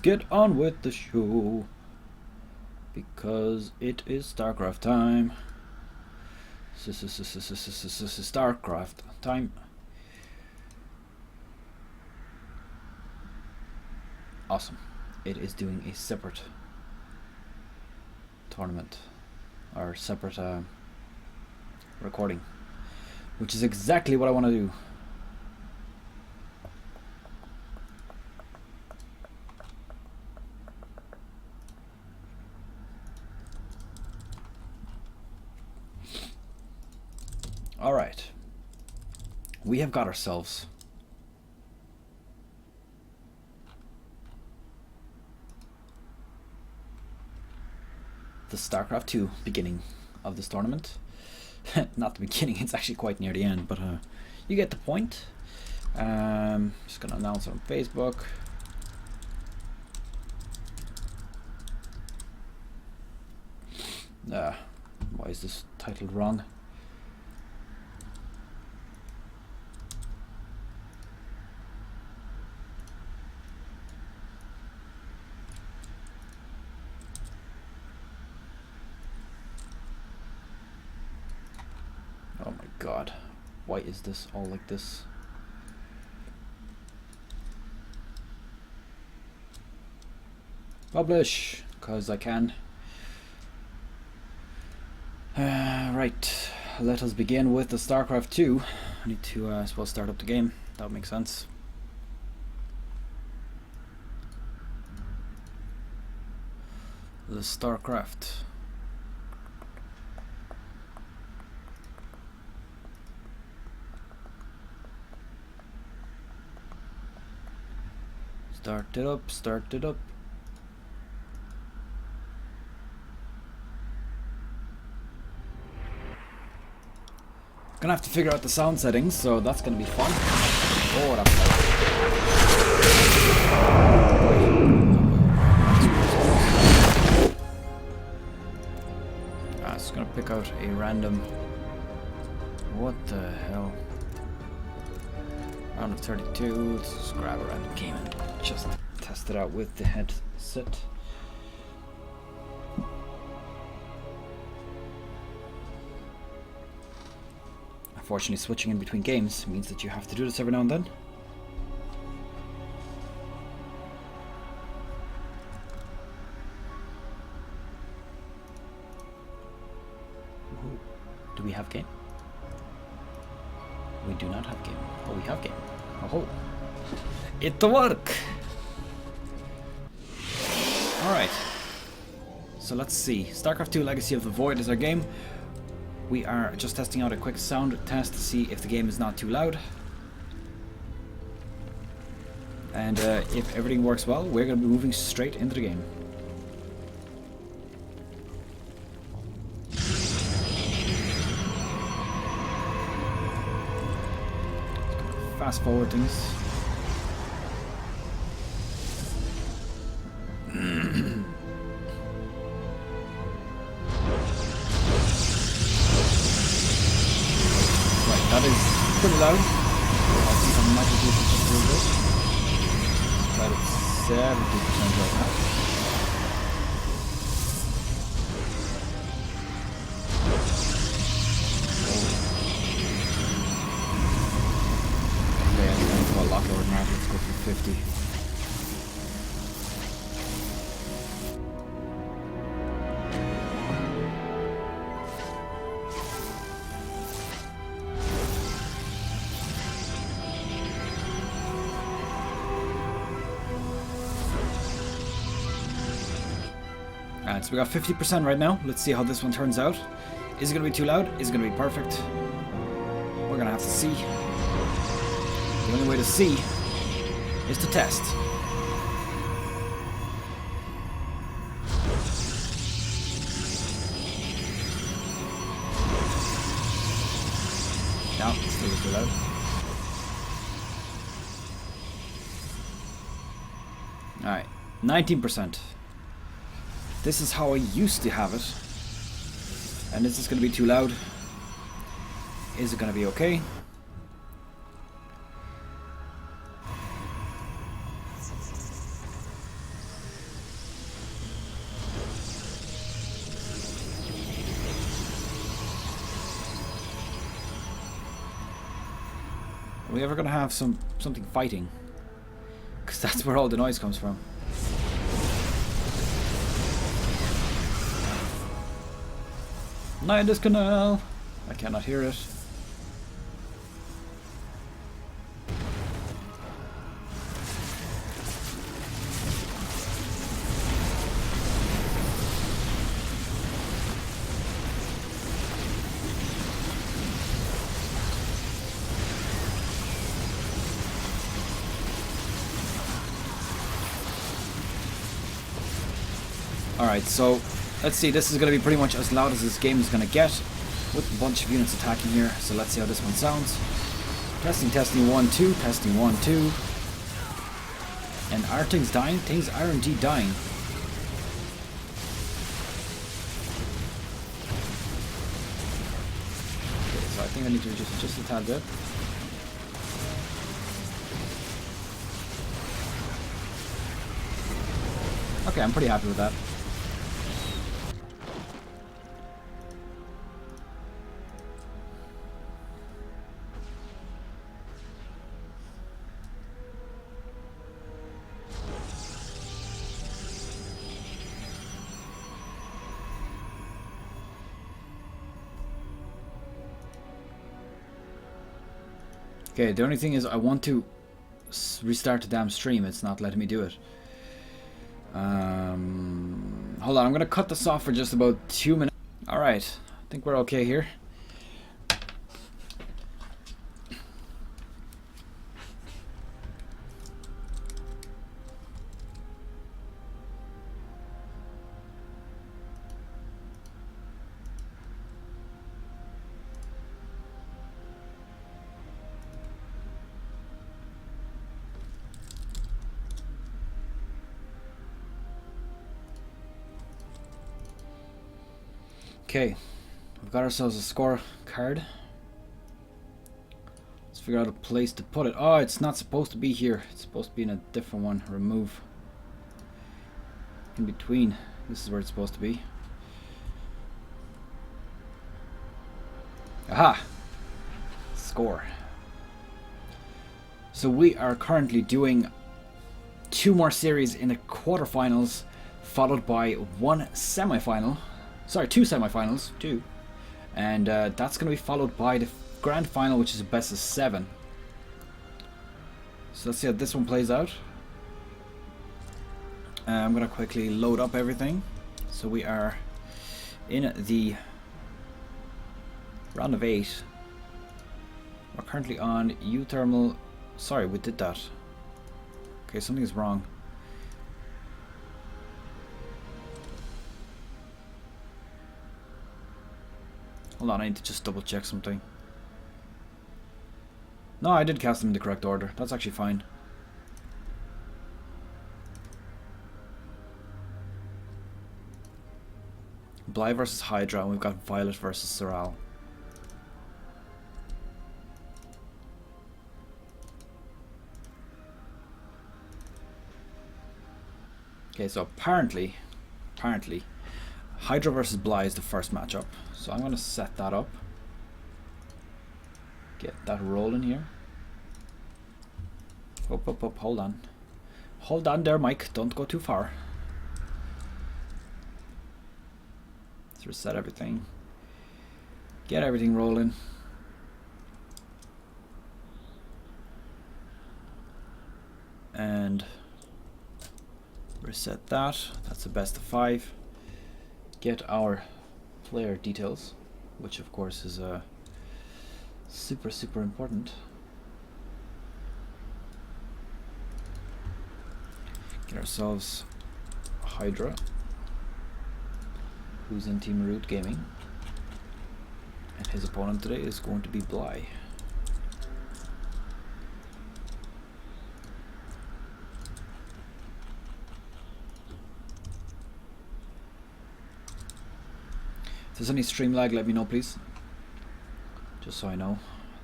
get on with the show, because it is Starcraft time. Starcraft time. Awesome. It is doing a separate tournament, or separate recording, which is exactly what I want to do. Alright, we have got ourselves the Starcraft 2 beginning of this tournament. Not the beginning, it's actually quite near the end, but you get the point. Just gonna announce it on Facebook. Why is this titled wrong? Oh my god, why is this all like this? Publish, because I can. Right, let us begin with the Starcraft 2. I need to, I suppose, start up the game. That would make sense. The Starcraft. Start it up, start it up. Gonna have to figure out the sound settings, so that's gonna be fun. Oh, what up? I'm just gonna pick out a random. What the hell? Round of 32. Let's just grab a random game and just test it out with the headset. Unfortunately, switching in between games means that you have to do this every now and then. Ooh. Do we have game? We do not have game. Oh, we have game. Oh, it'll work! Alright. So let's see. Starcraft 2 Legacy of the Void is our game. We are just testing out a quick sound test to see if the game is not too loud. And if everything works well, we're going to be moving straight into the game. Fast forward things. That is pretty loud. I think I might have used it just a little bit. But it's 70% right now. Okay, I'm going to go a lot lower now. Let's go for 50. So we got 50% right now. Let's see how this one turns out. Is it going to be too loud? Is it going to be perfect? We're going to have to see. The only way to see is to test. No, it's still too loud. Alright, 19%. This is how I used to have it. And is this going to be too loud? Is it going to be okay? we ever gonna have something fighting? Because that's where all the noise comes from. Not in this canal. I cannot hear it. Alright, so let's see, this is going to be pretty much as loud as this game is going to get with a bunch of units attacking here. So let's see how this one sounds. Testing, testing, 1, 2, testing, 1, 2. And are things dying? Things are indeed dying. Okay, so I think I need to reduce it just a tad bit. Okay, I'm pretty happy with that. Okay, the only thing is I want to restart the damn stream. It's not letting me do it. Hold on, I'm gonna cut this off for just about 2 minutes. Alright, I think we're okay here. Okay, we've got ourselves a score card. Let's figure out a place to put it. Oh, it's not supposed to be here. It's supposed to be in a different one. Remove. In between. This is where it's supposed to be. Aha! Score. So we are currently doing 2 more series in the quarterfinals, followed by 1 semi-final. Sorry, 2 semi-finals, 2. And that's going to be followed by the grand final, which is a best of 7. So let's see how this one plays out. I'm going to quickly load up everything. So we are in the round of 8. We're currently on U-thermal. Sorry, we did that. Okay, something is wrong. Hold on, I need to just double check something. No, I did cast them in the correct order. That's actually fine. Bly versus Hydra, and we've got Violet versus Soral. Okay, so apparently, Hydra versus Bly is the first matchup. So I'm going to set that up. Get that rolling here. Up, hold on. Hold on there, Mike. Don't go too far. Let's reset everything. Get everything rolling. And reset that. That's the best of 5. Get our player details, which of course is super important. Get ourselves Hydra, who's in Team Root Gaming, and his opponent today is going to be Bly. If there's any stream lag, let me know please, just so I know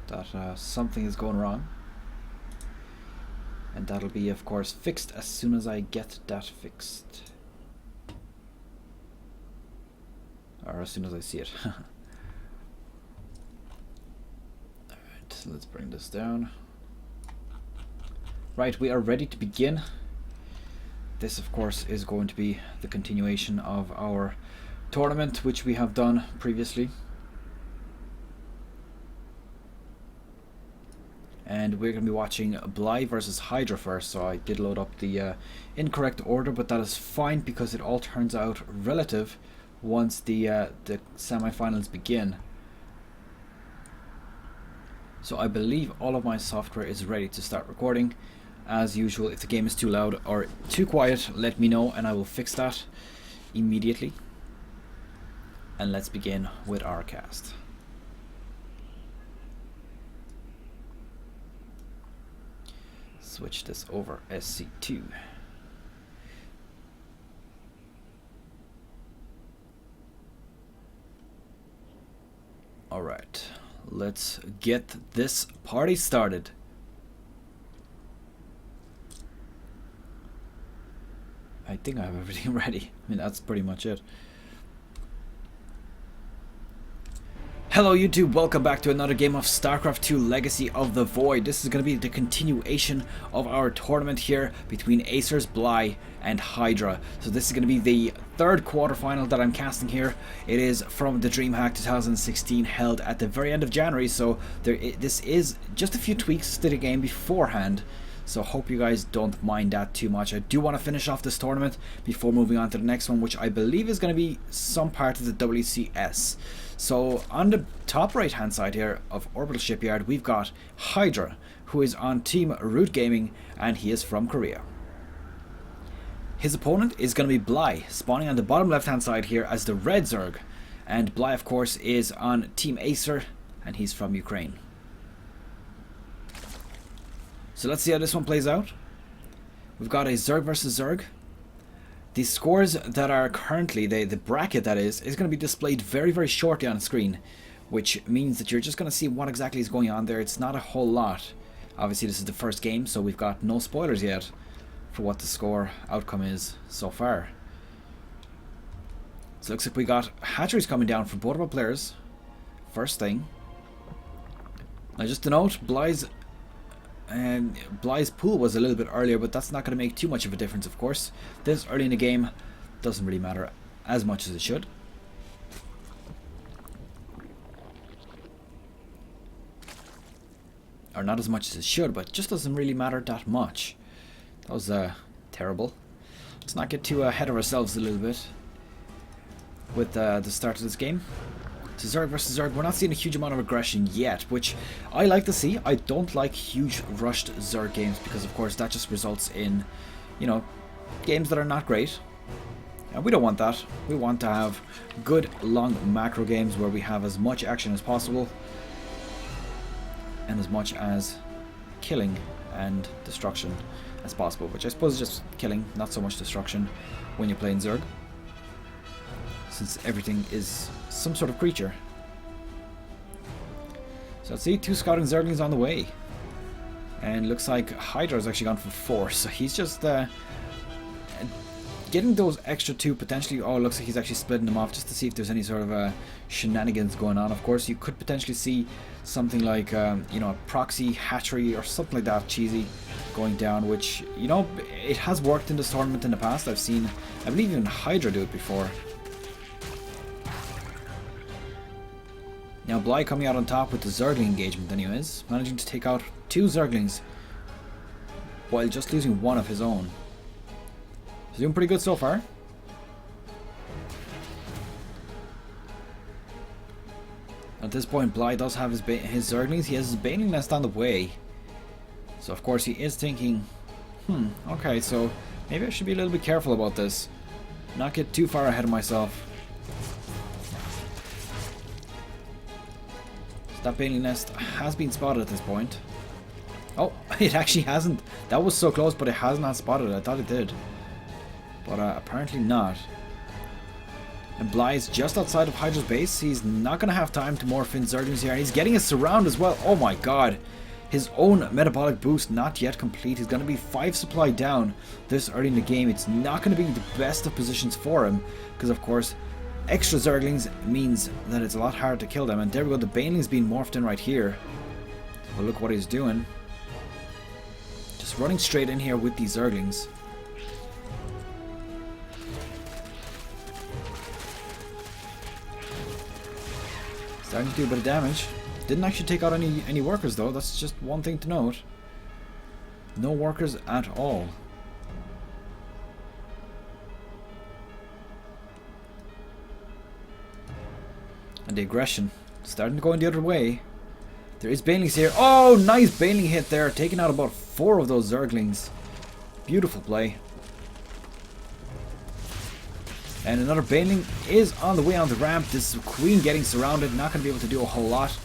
that something is going wrong, and that'll be of course fixed as soon as I get that fixed, or as soon as I see it. Alright, so let's bring this down. Right, we are ready to begin. This, of course, is going to be the continuation of our tournament, which we have done previously. And we're going to be watching Bly versus Hydra first, so I did load up the incorrect order, but that is fine because it all turns out relative once the semi-finals begin. So I believe all of my software is ready to start recording. As usual, if the game is too loud or too quiet, let me know and I will fix that immediately. And let's begin with our cast. Switch this over Sc2. Alright, let's get this party started. I think I have everything ready. I mean, that's pretty much it. Hello YouTube, welcome back to another game of Starcraft 2 Legacy of the Void. This is going to be the continuation of our tournament here between Acers, Bly and Hydra. So this is going to be the third quarterfinal that I'm casting here. It is from the Dreamhack 2016, held at the very end of January, so this is just a few tweaks to the game beforehand. So hope you guys don't mind that too much. I do want to finish off this tournament before moving on to the next one, which I believe is going to be some part of the WCS. So on the top right hand side here of Orbital Shipyard, we've got Hydra, who is on Team Root Gaming, and he is from Korea. His opponent is going to be Bly, spawning on the bottom left hand side here as the Red Zerg. And Bly, of course, is on Team Acer, and he's from Ukraine. So let's see how this one plays out. We've got a Zerg versus Zerg. The scores that are currently, the bracket that is going to be displayed very, very shortly on the screen, which means that you're just going to see what exactly is going on there. It's not a whole lot. Obviously, this is the first game, so we've got no spoilers yet for what the score outcome is so far. So it looks like we got hatcheries coming down for both of our players. First thing. Now just to note, Bly's pool was a little bit earlier, but that's not going to make too much of a difference, of course. This early in the game doesn't really matter as much as it should. Or not as much as it should, but it just doesn't really matter that much. That was terrible. Let's not get too ahead of ourselves a little bit with the start of this game. To Zerg versus Zerg, we're not seeing a huge amount of aggression yet, which I like to see. I don't like huge rushed Zerg games because, of course, that just results in, you know, games that are not great. And we don't want that. We want to have good, long macro games where we have as much action as possible and as much as killing and destruction as possible, which I suppose is just killing, not so much destruction when you're playing Zerg, since everything is some sort of creature. So let's see, 2 scouting Zerglings on the way. And looks like Hydra has actually gone for 4, so he's just getting those extra 2 potentially. Oh, it looks like he's actually splitting them off just to see if there's any sort of shenanigans going on. Of course, you could potentially see something like, you know, a proxy hatchery or something like that cheesy going down, which, you know, it has worked in this tournament in the past. I've seen, I believe even Hydra do it before. Now Bly coming out on top with the Zergling engagement anyways, managing to take out 2 Zerglings while just losing 1 of his own. He's doing pretty good so far. At this point, Bly does have his Zerglings. He has his Baneling Nest on the way. So of course he is thinking, okay, so maybe I should be a little bit careful about this. Not get too far ahead of myself. That Baneling Nest has been spotted at this point. Oh, it actually hasn't. That was so close, but it has not spotted it. I thought it did. But apparently not. And Bly is just outside of Hydra's base. He's not going to have time to morph in Zerglings here. He's getting a surround as well. Oh my god. His own metabolic boost not yet complete. He's going to be 5 supply down this early in the game. It's not going to be the best of positions for him, because of course extra Zerglings means that it's a lot harder to kill them. And there we go, the Baneling's being morphed in right here. Well, look what he's doing. Just running straight in here with these Zerglings. Starting to do a bit of damage. Didn't actually take out any workers though, that's just one thing to note. No workers at all. And the aggression starting to go in the other way. There is banelings here. Oh, nice baneling hit there, taking out about 4 of those Zerglings. Beautiful play. And another baneling is on the way on the ramp. This is Queen getting surrounded, not going to be able to do a whole lot.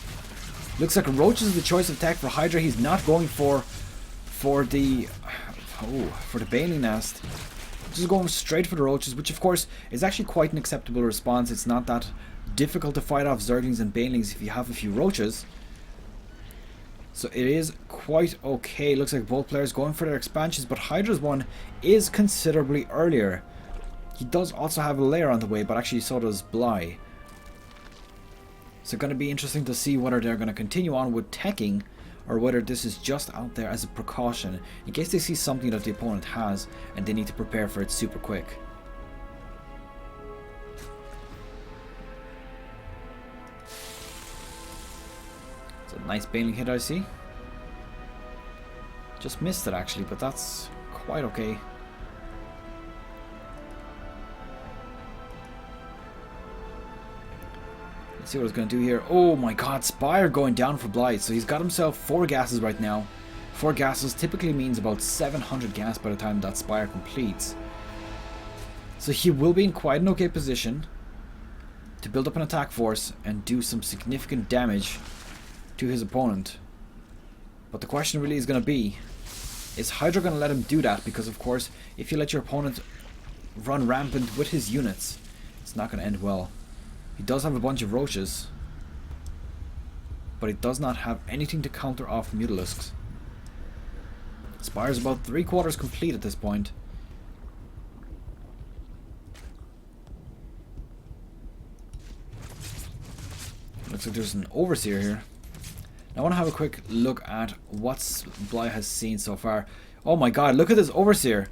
Looks like Roach is the choice of tech for Hydra. He's not going for the baneling nest. Just going straight for the Roaches, which of course is actually quite an acceptable response. It's not that difficult to fight off Zerglings and banelings if you have a few Roaches. So it is quite okay. Looks like both players going for their expansions, but Hydra's one is considerably earlier. He does also have a layer on the way, but actually so does Bly. So going to be interesting to see whether they're going to continue on with teching, or whether this is just out there as a precaution in case they see something that the opponent has and they need to prepare for it super quick. It's a nice baneling hit I see. Just missed it actually, but that's quite okay. Let's see what it's going to do here. Oh my god, Spire going down for Blight. So he's got himself 4 gases right now. 4 gases typically means about 700 gas by the time that Spire completes. So he will be in quite an okay position to build up an attack force and do some significant damage to his opponent. But the question really is going to be, is Hydra going to let him do that? Because of course, if you let your opponent run rampant with his units, it's not going to end well. He does have a bunch of Roaches, but he does not have anything to counter off Mutalisks. Spire's about 3/4 complete at this point. Looks like there's an Overseer here. Now I want to have a quick look at what Bly has seen so far. Oh my god, look at this Overseer.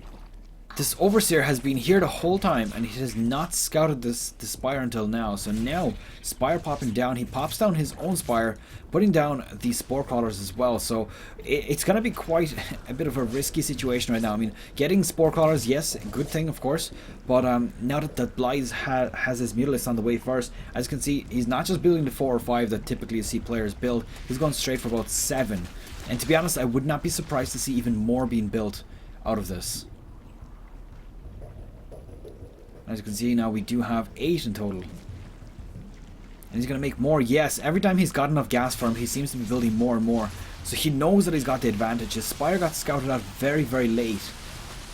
This Overseer has been here the whole time and he has not scouted the Spire until now. So now, Spire popping down, he pops down his own Spire, putting down the Spore Crawlers as well. So it's going to be quite a bit of a risky situation right now. I mean, getting Spore Crawlers, yes, good thing of course. But now that Blythe has his Mutalisk on the way first, as you can see, he's not just building the 4 or 5 that typically you see players build. He's going straight for about 7. And to be honest, I would not be surprised to see even more being built out of this. As you can see now, we do have 8 in total. And he's going to make more. Yes, every time he's got enough gas for him, he seems to be building more and more. So he knows that he's got the advantage. His Spire got scouted out very, very late.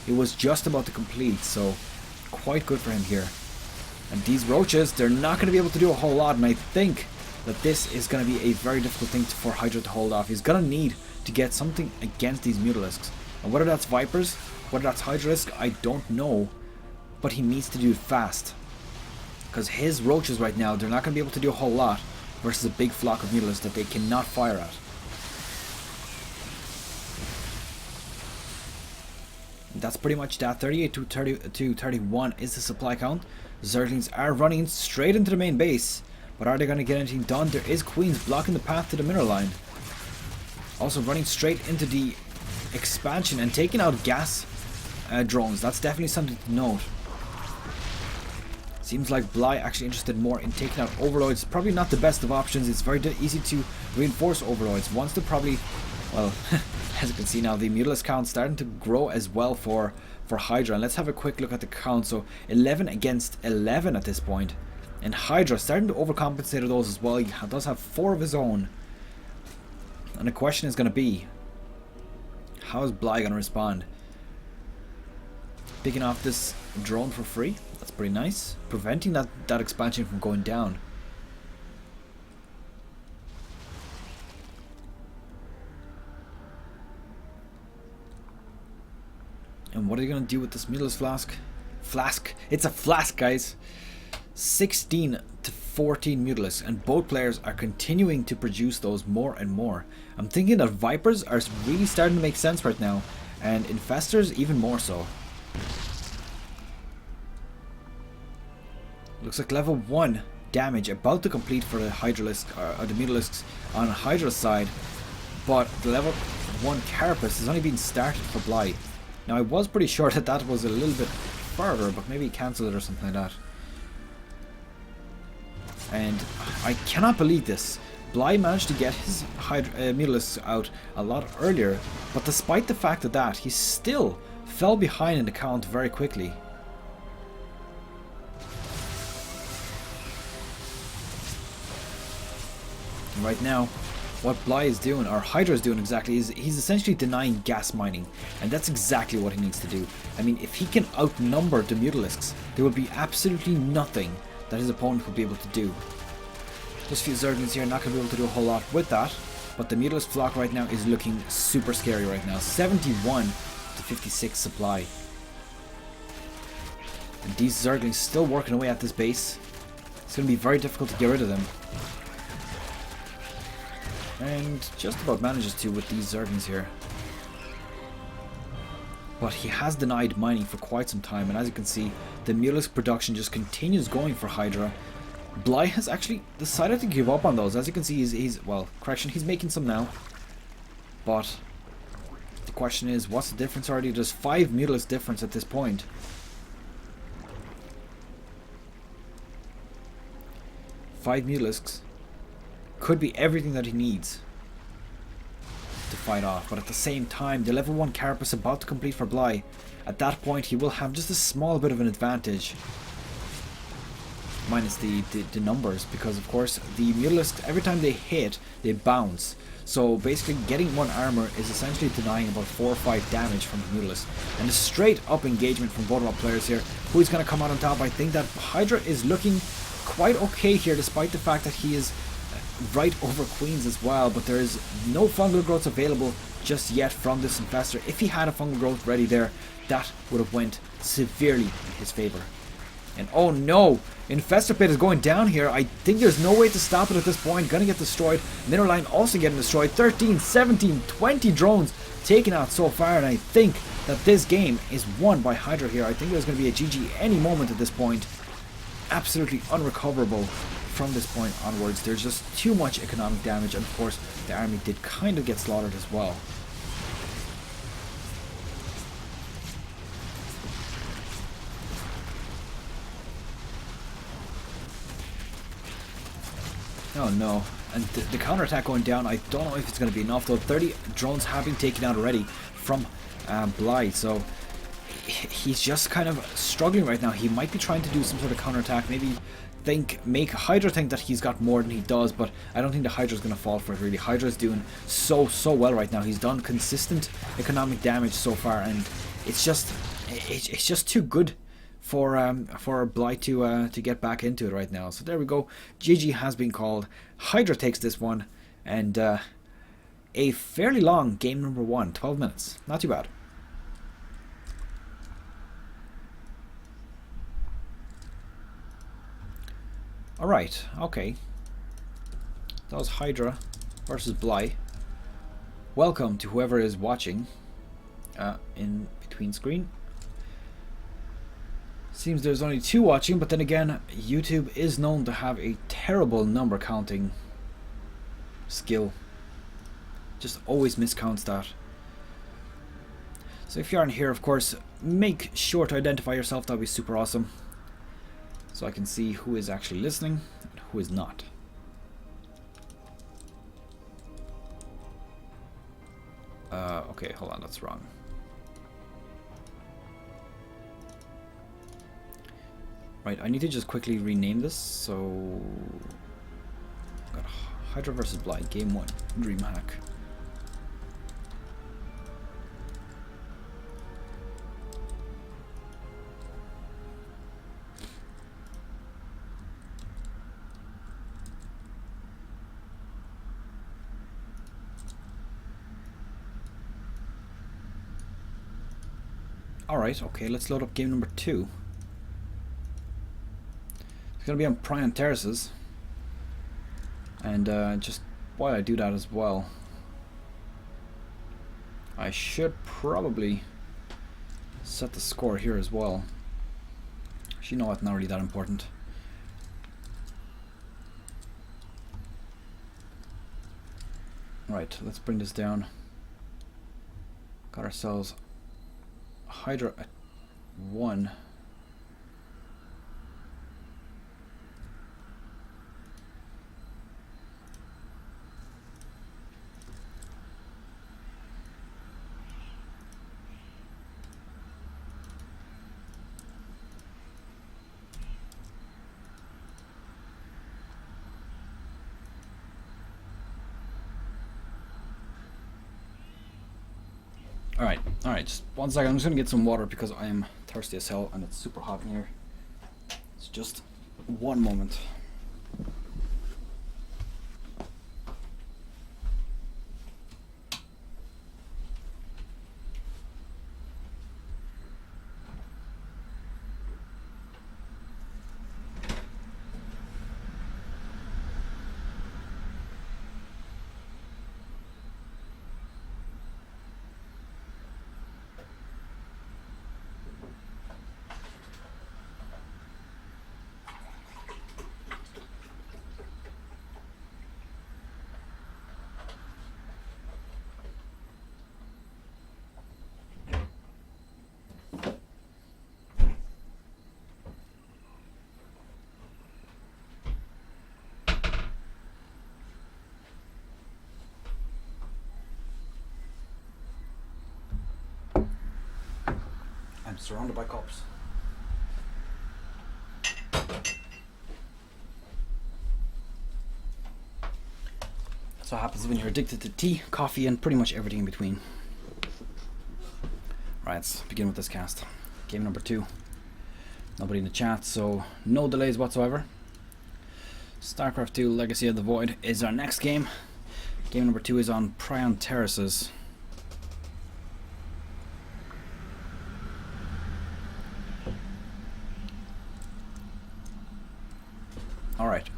It was just about to complete, so quite good for him here. And these Roaches, they're not going to be able to do a whole lot, and I think that this is going to be a very difficult thing for Hydra to hold off. He's going to need to get something against these Mutalisks. And whether that's Vipers, whether that's Hydralisk, I don't know. But he needs to do it fast. Because his Roaches right now, they're not going to be able to do a whole lot versus a big flock of Mutalisks that they cannot fire at. And that's pretty much that. 38 to 31 is the supply count. Zerglings are running straight into the main base. But are they going to get anything done? There is Queens blocking the path to the mineral line. Also running straight into the expansion and taking out gas drones. That's definitely something to note. Seems like Bly actually interested more in taking out Overlords. Probably not the best of options. It's very easy to reinforce Overlords. Once they're probably, well, as you can see now, the Mutalisk count starting to grow as well for Hydra. And let's have a quick look at the count. So 11 against 11 at this point. And Hydra starting to overcompensate those as well. He does have 4 of his own. And the question is going to be, how is Bly going to respond? Picking off this drone for free. That's pretty nice. Preventing that expansion from going down. And what are you going to do with this Mutalisk flask? Flask. It's a flask, guys. 16 to 14 Mutalisks. And both players are continuing to produce those more and more. I'm thinking that Vipers are really starting to make sense right now. and infestors even more so. Looks like level 1 damage about to complete for the Hydralisk, or the Mutalisks on Hydra's side, but the level 1 Carapace has only been started for Blight. Now I was pretty sure that that was a little bit further, but maybe he cancelled it or something like that. And I cannot believe this. Bly managed to get his Mutalisks out a lot earlier, but despite the fact of that, he still fell behind in the count very quickly. And right now, what Bly is doing, or Hydra is doing exactly, is he's essentially denying gas mining, and that's exactly what he needs to do. I mean, if he can outnumber the Mutalisks, there will be absolutely nothing that his opponent will be able to do. Just a few Zerglings here, not going to be able to do a whole lot with that, but the Mutalisk flock right now is looking super scary right now. 71 to 56 supply. And these Zerglings still working away at this base. It's going to be very difficult to get rid of them. And just about manages to with these Zerglings here. But he has denied mining for quite some time, and as you can see, the Mutalisk production just continues going for Hydra. Bly has actually decided to give up on those. As you can see, he's well, correction, he's making some now. But the question is, what's the difference already? There's 5 Mutalisk difference at this point. Five Mutalisks could be everything that he needs to fight off, but at the same time, the level 1 Carapace about to complete for Bly. At that point, he will have just a small bit of an advantage. Minus the numbers, because of course the Mutalisks, every time they hit, they bounce. So basically getting 1 armor is essentially denying about 4 or 5 damage from the Mutalisk. And a straight up engagement from both of our players here. Who is going to come out on top? I think that Hydra is looking quite okay here, despite the fact that he is right over Queens as well, but there is no fungal growths available just yet from this infestor. If he had a fungal growth ready there, that would have went severely in his favor. And oh no, Infestor Pit is going down here. I think there's no way to stop it at this point. Gonna get destroyed. Mineral Line also getting destroyed. 13, 17, 20 drones taken out so far, and I think that this game is won by Hydra here. I think there's going to be a GG any moment at this point. Absolutely unrecoverable from this point onwards. There's just too much economic damage, and of course the army did kind of get slaughtered as well. Oh no, and the counterattack going down, I don't know if it's going to be enough though. 30 drones have been taken out already from Bly, so he's just kind of struggling right now. He might be trying to do some sort of counterattack, maybe make Hydra think that he's got more than he does, but I don't think the Hydra's going to fall for it really. Hydra's doing so well right now. He's done consistent economic damage so far, and it's just too good for Bly to get back into it right now. So there we go. GG has been called. Hydra takes this one, and a fairly long game number 1, 12 minutes. Not too bad. Alright, okay. That was Hydra versus Bly. Welcome to whoever is watching in between screen. Seems there's only 2 watching, but then again, YouTube is known to have a terrible number counting skill. Just always miscounts that. So if you aren't here, of course, make sure to identify yourself. That would be super awesome. So I can see who is actually listening and who is not. Okay, hold on, that's wrong. Right, I need to just quickly rename this. So, got Hydra versus Bly, Game 1, Dreamhack. Alright, okay, let's load up game number 2. It's going to be on Prion Terraces. And just while I do that as well, I should probably set the score here as well. Actually, you know what, not really that important. Right, let's bring this down. Got ourselves Hydra at 1. Alright, just 1 second. I'm just gonna get some water because I am thirsty as hell and it's super hot in here. It's just 1 moment. I'm surrounded by cups. That's what happens when you're addicted to tea, coffee, and pretty much everything in between. Right, let's begin with this cast. Game number 2. Nobody in the chat, so no delays whatsoever. Starcraft 2 Legacy of the Void is our next game. Game number 2 is on Prion Terraces. Alright.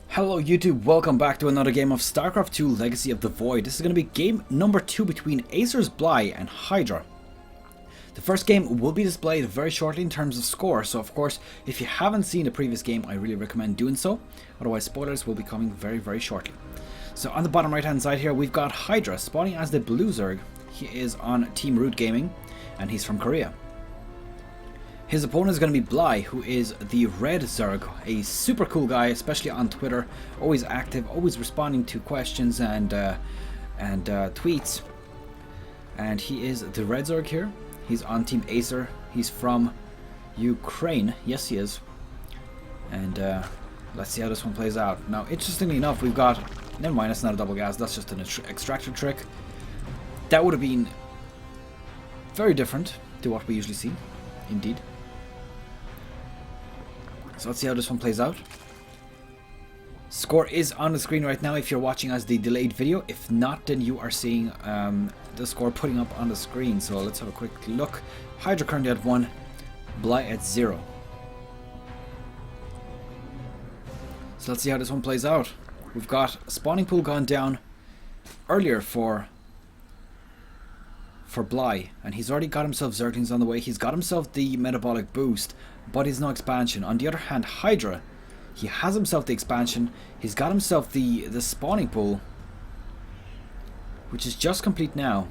Hello YouTube, welcome back to another game of Starcraft 2 Legacy of the Void. This is going to be game number 2 between Acer's Bly and Hydra. The first game will be displayed very shortly in terms of score, so of course, if you haven't seen the previous game, I really recommend doing so. Otherwise, spoilers will be coming very shortly. So on the bottom right hand side here, we've got Hydra spawning as the Blue Zerg. He is on Team Root Gaming, and he's from Korea. His opponent is going to be Bly, who is the Red Zerg, a super cool guy, especially on Twitter, always active, always responding to questions and tweets. And he is the Red Zerg here. He's on Team Acer. He's from Ukraine. Yes, he is. And let's see how this one plays out. Now, interestingly enough, we've got... Never mind, that's not a double gas. That's just an extractor trick. That would have been very different to what we usually see. Indeed. So let's see how this one plays out. Score is on the screen right now if you're watching as the delayed video. If not, then you are seeing the score putting up on the screen. So let's have a quick look. Hydra currently at 1, Bly at 0. So let's see how this one plays out. We've got a spawning pool gone down earlier for Bly, and he's already got himself Zerglings on the way. He's got himself the metabolic boost, but he's no expansion. On the other hand, Hydra, he has himself the expansion. He's got himself the spawning pool, which is just complete now.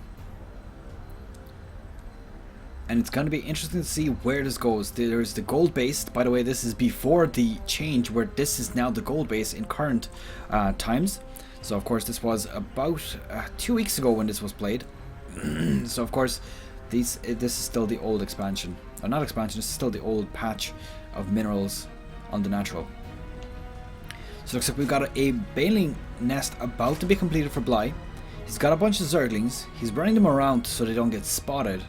And it's going to be interesting to see where this goes. There's the gold base. By the way, this is before the change where this is now the gold base in current times. So of course this was about 2 weeks ago when this was played. So of course this is still the old expansion. Or not expansion, this is still the old patch of minerals on the natural. So it looks like we've got a baling nest about to be completed for Bly. He's got a bunch of Zerglings. He's running them around so they don't get spotted.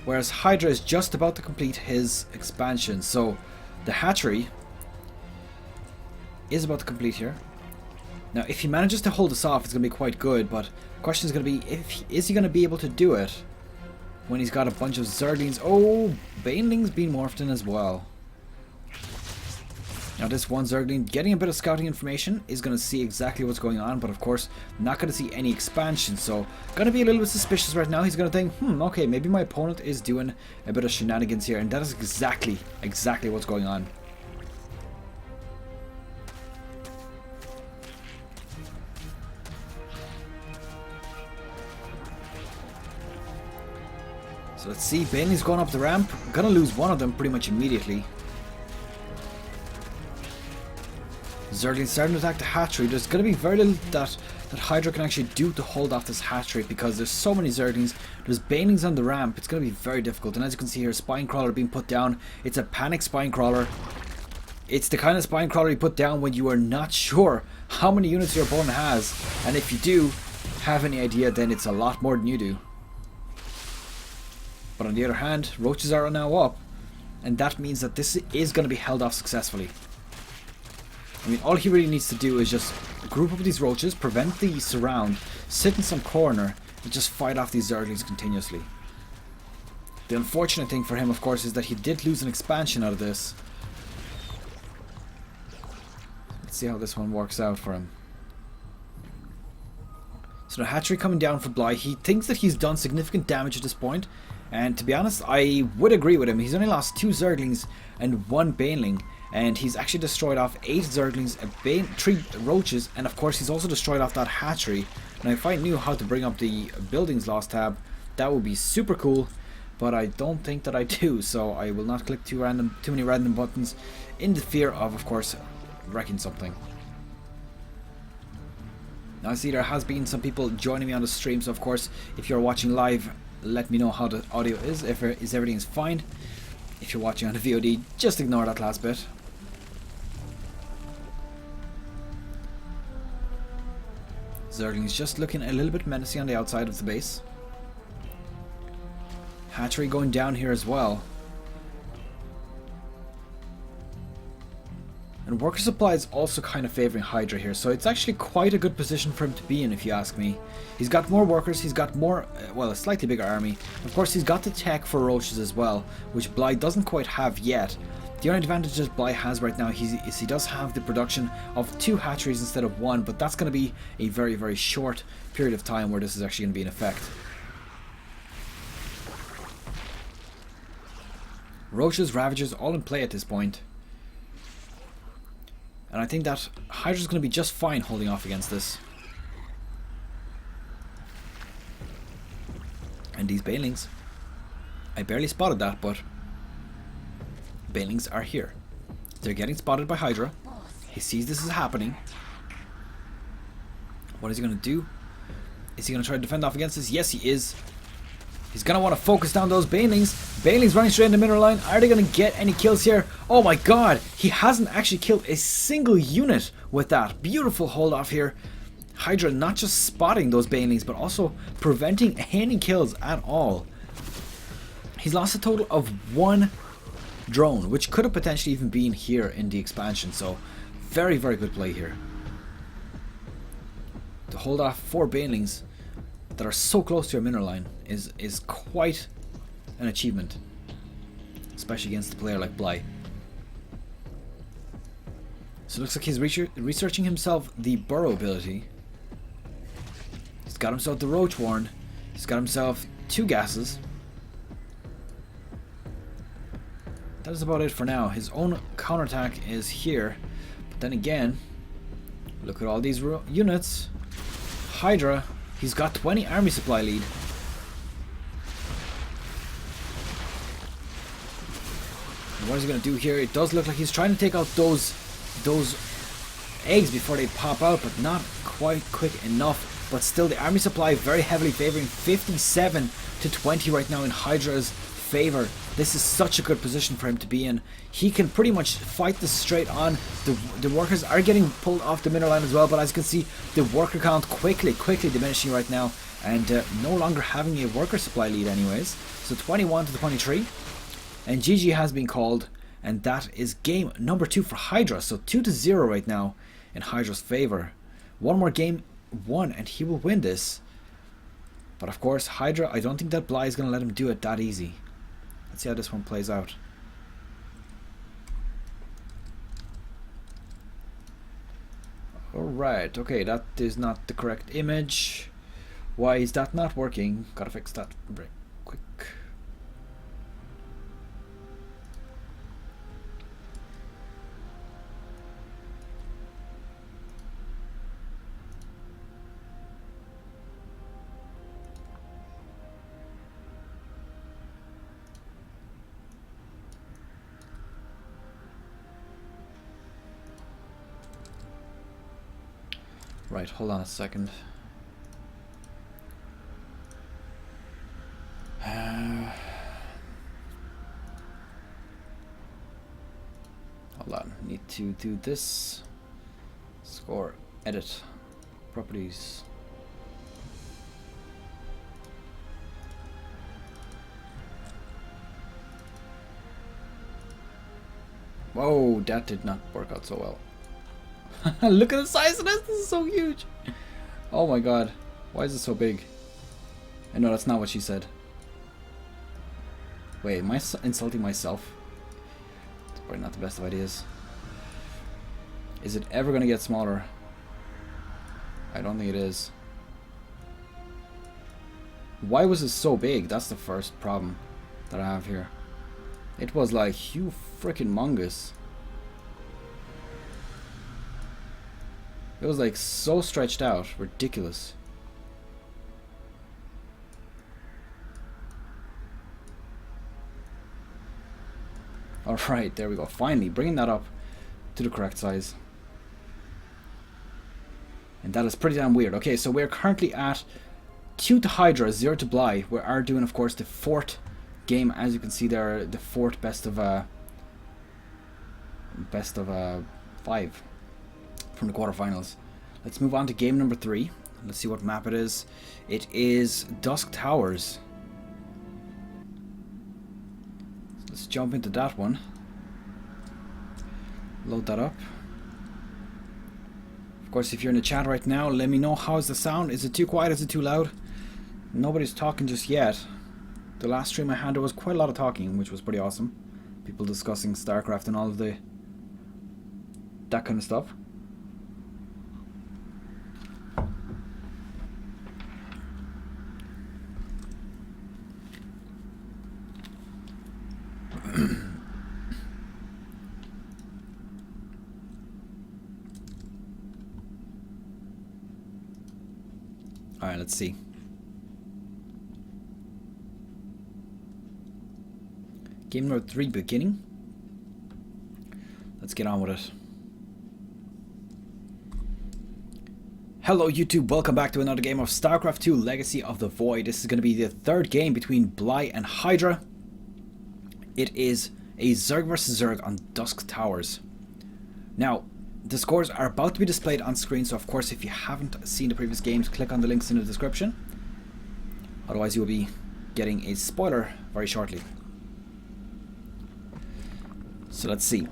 Whereas Hydra is just about to complete his expansion. So the hatchery is about to complete here. Now if he manages to hold this off, it's going to be quite good. But the question is going to be, is he going to be able to do it when he's got a bunch of Zerglings. Oh, Baneling's been morphed in as well. Now this one Zergling getting a bit of scouting information is going to see exactly what's going on, but of course not going to see any expansion, so going to be a little bit suspicious right now. He's going to think, okay, maybe my opponent is doing a bit of shenanigans here, and that is exactly what's going on. So let's see, Baneling's going up the ramp, going to lose one of them pretty much immediately. Zergling's starting to attack the hatchery. There's going to be very little that Hydra can actually do to hold off this hatchery because there's so many Zerglings. There's Banelings on the ramp. It's going to be very difficult. And as you can see here, Spine Crawler being put down. It's a panic Spine Crawler. It's the kind of Spine Crawler you put down when you are not sure how many units your opponent has. And if you do have any idea, then it's a lot more than you do. But on the other hand, roaches are now up. And that means that this is going to be held off successfully. I mean, all he really needs to do is just group up these roaches, prevent the surround, sit in some corner, and just fight off these Zerglings continuously. The unfortunate thing for him, of course, is that he did lose an expansion out of this. Let's see how this one works out for him. So the hatchery coming down for Bly. He thinks that he's done significant damage at this point, and to be honest, I would agree with him. He's only lost 2 Zerglings and 1 Baneling. And he's actually destroyed off 8 Zerglings, 3 roaches, and of course he's also destroyed off that hatchery. Now if I knew how to bring up the buildings lost tab, that would be super cool, but I don't think that I do, so I will not click too many random buttons in the fear of course, wrecking something. Now I see there has been some people joining me on the stream, so of course if you're watching live, let me know how the audio is, if everything is fine. If you're watching on the VOD, just ignore that last bit. Zergling's just looking a little bit menacing on the outside of the base. Hatchery going down here as well. And worker supply is also kind of favouring Hydra here, so it's actually quite a good position for him to be in, if you ask me. He's got more workers, he's got more, well, a slightly bigger army. Of course, he's got the tech for roaches as well, which Bly doesn't quite have yet. The only advantage that Bly has right now is he does have the production of 2 hatcheries instead of 1, but that's going to be a very, very short period of time where this is actually going to be in effect. Roaches, Ravagers, all in play at this point. And I think that Hydra's going to be just fine holding off against this. And these Banelings, I barely spotted that, but Banelings are here. They're getting spotted by Hydra. He sees this is happening. What is he going to do? Is he going to try to defend off against this? Yes, he is. He's going to want to focus down those Banelings. Banelings running straight in the middle line. Are they going to get any kills here? Oh my god. He hasn't actually killed a single unit with that. Beautiful hold off here. Hydra not just spotting those Banelings, but also preventing any kills at all. He's lost a total of 1 drone, which could have potentially even been here in the expansion. So very, very good play here. To hold off 4 Banelings that are so close to your mineral line is quite an achievement, especially against a player like Bly. So it looks like he's researching himself the burrow ability. He's got himself the Roach Warren. He's got himself 2 gases. That is about it for now. His own counterattack is here, but then again, look at all these units. Hydra, he's got 20 army supply lead. And what is he going to do here? It does look like he's trying to take out those eggs before they pop out, but not quite quick enough. But still, the army supply very heavily favoring 57 to 20 right now in Hydra's favor. This is such a good position for him to be in. He can pretty much fight this straight on. The workers are getting pulled off the middle line as well, but as you can see, the worker count quickly diminishing right now, and no longer having a worker supply lead anyways. So 21 to 23, and GG has been called, and that is game number 2 for Hydra. So 2-0 right now in Hydra's favor. One more game won, and he will win this. But of course, Hydra, I don't think that Bly is going to let him do it that easy. Let's see how this one plays out. Alright, okay, that is not the correct image. Why is that not working? Gotta fix that very quick. Right, hold on a second. Hold on, need to do this. Score, edit, properties. Whoa, that did not work out so well. Look at the size of this. This is so huge. Oh my god. Why is it so big? I know that's not what she said. Wait, am I insulting myself? It's probably not the best of ideas. Is it ever going to get smaller? I don't think it is. Why was it so big? That's the first problem that I have here. It was like, you freaking mongoose. It was like so stretched out, ridiculous. Alright, there we go. Finally, bringing that up to the correct size. And that is pretty damn weird. Okay, so we're currently at 2 to Hydra, 0 to Bly. We are doing, of course, the 4th game. As you can see there, the 4th best of 5 from the quarterfinals. Let's move on to game number 3. Let's see what map it is. It is Dusk Towers. So let's jump into that one. Load that up. Of course, if you're in the chat right now, let me know how's the sound. Is it too quiet? Is it too loud? Nobody's talking just yet. The last stream I had, there was quite a lot of talking, which was pretty awesome. People discussing Starcraft and all of that kind of stuff. Alright, let's see. Game number 3 beginning. Let's get on with it. Hello YouTube, welcome back to another game of Starcraft 2 Legacy of the Void. This is going to be the 3rd game between Bly and Hydra. It is a Zerg vs Zerg on Dusk Towers. Now, the scores are about to be displayed on screen, so of course if you haven't seen the previous games, click on the links in the description. Otherwise you will be getting a spoiler very shortly. So let's see.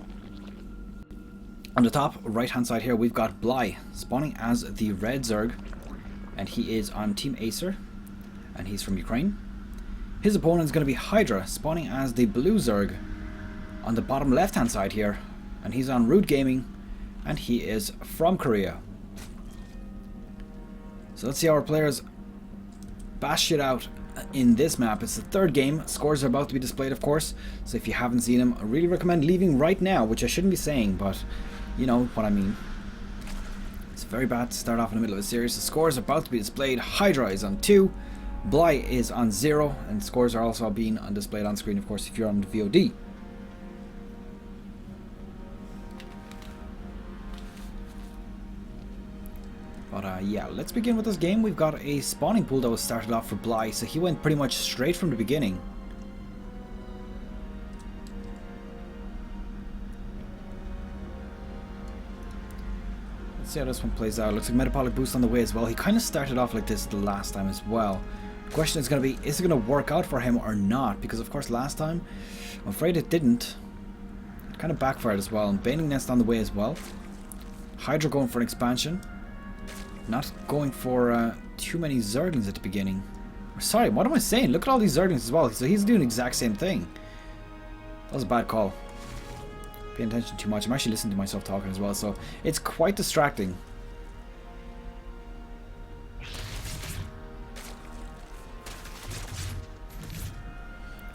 On the top right hand side here we've got Bly spawning as the red Zerg, and he is on Team Acer and he's from Ukraine. His opponent is going to be Hydra spawning as the blue Zerg on the bottom left hand side here, and he's on Root Gaming and he is from Korea. So let's see how our players bash it out in this map. It's the 3rd game. Scores are about to be displayed, of course, so if you haven't seen them, I really recommend leaving right now, which I shouldn't be saying, but you know what I mean. It's very bad to start off in the middle of a series. The scores are about to be displayed. Hydra is on 2, Bly is on 0, and scores are also being displayed on screen, of course, if you're on the VOD. But yeah, let's begin with this game. We've got a spawning pool that was started off for Bly, so he went pretty much straight from the beginning. Let's see how this one plays out. Looks like metabolic boost on the way as well. He kind of started off like this the last time as well. The question is going to be, is it going to work out for him or not? Because of course last time, I'm afraid it didn't. It kind of backfired as well. And Baning Nest on the way as well. Hydra going for an expansion. Not going for too many Zerglings at the beginning. Sorry, what am I saying? Look at all these Zerglings as well. So he's doing the exact same thing. That was a bad call. Paying attention too much. I'm actually listening to myself talking as well, so it's quite distracting.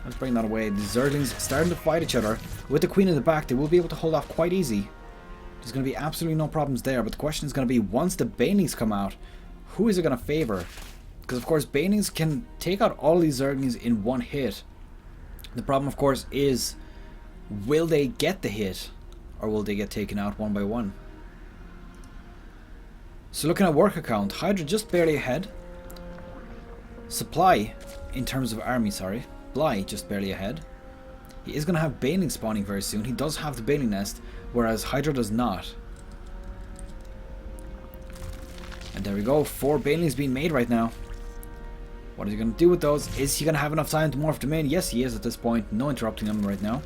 Let's bring that away. The Zerglings starting to fight each other. With the Queen in the back, they will be able to hold off quite easy. There's going to be absolutely no problems there, but the question is going to be, once the Banelings come out, who is it going to favor? Because of course Banelings can take out all these Zerglings in one hit. The problem of course is, will they get the hit, or will they get taken out one by one? So looking at worker count, Hydra just barely ahead. Supply, in terms of army, sorry. Bly just barely ahead. He is going to have Baneling spawning very soon. He does have the Baneling nest, whereas Hydra does not. And there we go, 4 Banelings being made right now. What is he going to do with those? Is he going to have enough time to morph them in? Yes, he is at this point. No interrupting him right now.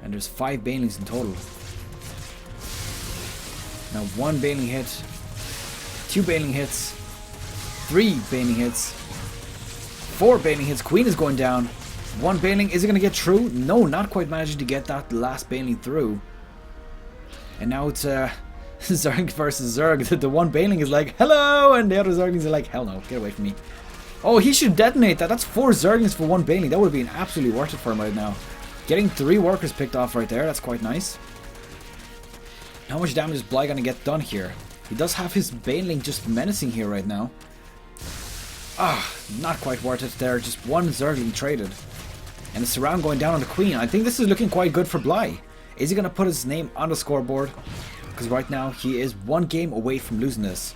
And there's 5 Banelings in total. Now 1 Baneling hit, 2 Baneling hits, 3 Baneling hits, 4 Baneling hits. Queen is going down. 1 Baneling, is it going to get through? No, not quite managing to get that last Baneling through. And now it's Zerg versus Zerg. The 1 Baneling is like, hello, and the other Zerglings are like, hell no, get away from me. Oh, he should detonate that. That's 4 Zerglings for 1 Baneling. That would have been absolutely worth it for him right now. Getting 3 workers picked off right there, that's quite nice. How much damage is Bly going to get done here? He does have his Baneling just menacing here right now. Ah, not quite worth it there. Just 1 Zergling traded. And the surround going down on the Queen. I think this is looking quite good for Bly. Is he going to put his name on the scoreboard? Because right now he is 1 game away from losing this.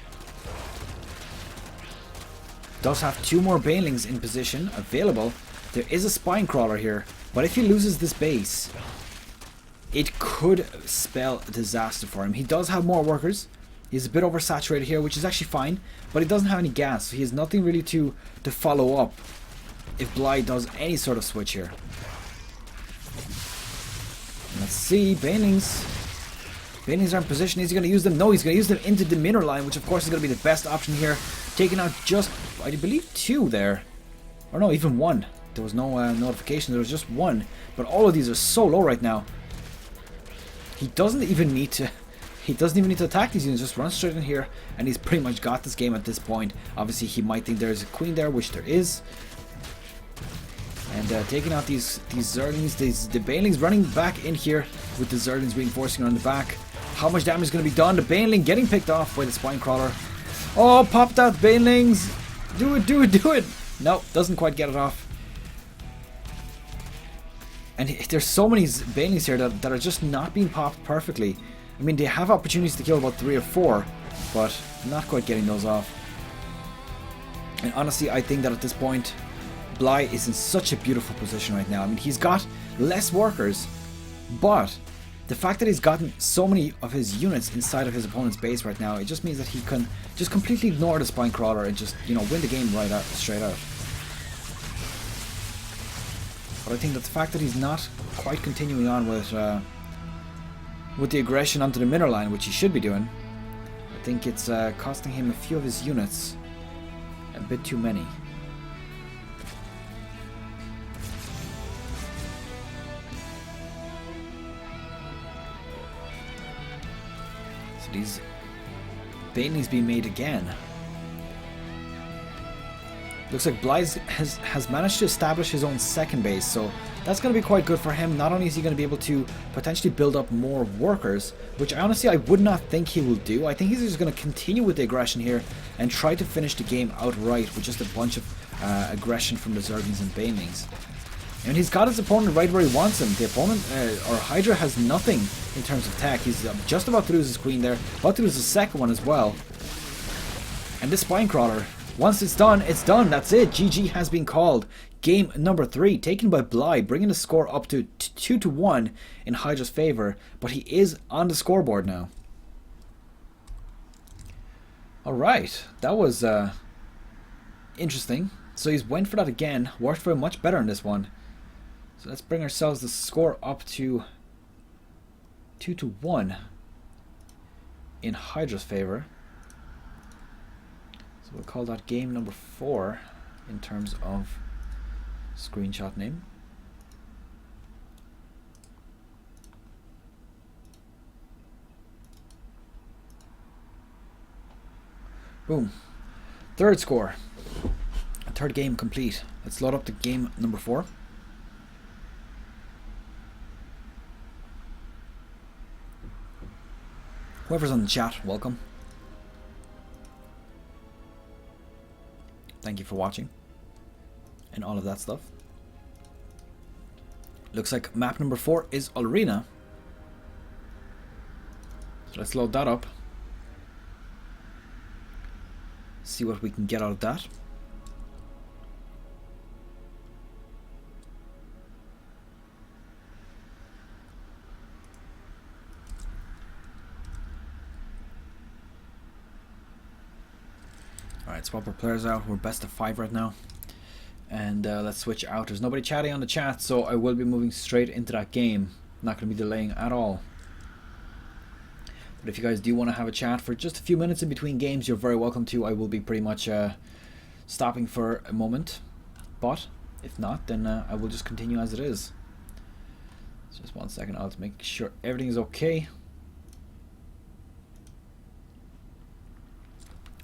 Does have 2 more Banelings in position available. There is a Spine Crawler here. But if he loses this base, it could spell disaster for him. He does have more workers. He's a bit oversaturated here, which is actually fine. But he doesn't have any gas, so he has nothing really to follow up if Bly does any sort of switch here. Let's see, Banelings. Banelings are in position. Is he going to use them? No, he's going to use them into the mineral line, which of course is going to be the best option here. Taking out just, I believe, 2 there. Or no, even 1. There was no notification, there was just 1. But all of these are so low right now. He doesn't even need to attack these units, just run straight in here, and he's pretty much got this game at this point. Obviously he might think there's a Queen there, which there is. And taking out these Zerglings, the Banelings running back in here with the Zerglings reinforcing around the back. How much damage is going to be done? The Baneling getting picked off by the Spine Crawler. Oh, pop that Banelings! Do it, do it, do it! No, doesn't quite get it off. And there's so many Banelings here that are just not being popped perfectly. I mean, they have opportunities to kill about 3 or 4, but not quite getting those off. And honestly, I think that at this point, Bly is in such a beautiful position right now. I mean, he's got less workers, but the fact that he's gotten so many of his units inside of his opponent's base right now, it just means that he can just completely ignore the Spine Crawler and just, you know, win the game right out, straight out. But I think that the fact that he's not quite continuing on with the aggression onto the mineral line, which he should be doing, I think it's costing him a few of his units. A bit too many. So these Banelings being made again. Looks like Bly has managed to establish his own second base, so that's going to be quite good for him. Not only is he going to be able to potentially build up more workers, which honestly I would not think he will do. I think he's just going to continue with the aggression here and try to finish the game outright with just a bunch of aggression from the Zerglings and Banelings. And he's got his opponent right where he wants him. The opponent, or Hydra, has nothing in terms of tech. He's just about to lose his Queen there, about to lose his second one as well. And this Spine Crawler, once it's done, it's done. That's it. GG has been called. Game number 3 taken by Bly, bringing the score up to 2-1 in Hydra's favor. But he is on the scoreboard now. Alright, that was interesting. So he's went for that again. Worked for him much better in this one. So let's bring ourselves the score up to 2-1. in Hydra's favor. So we'll call that game number 4 in terms of screenshot name. Boom. Third score. Third game complete. Let's load up the game number 4. Whoever's on the chat, welcome. Thank you for watching. And all of that stuff. Looks like map number 4 is Arena. So let's load that up. See what we can get out of that. Alright, swap our players out. We're best of 5 right now. And let's switch out. There's nobody chatting on the chat, so I will be moving straight into that game. Not going to be delaying at all. But if you guys do want to have a chat for just a few minutes in between games, you're very welcome to. I will be pretty much stopping for a moment. But if not, then I will just continue as it is. So just 1 second. I'll make sure everything is okay.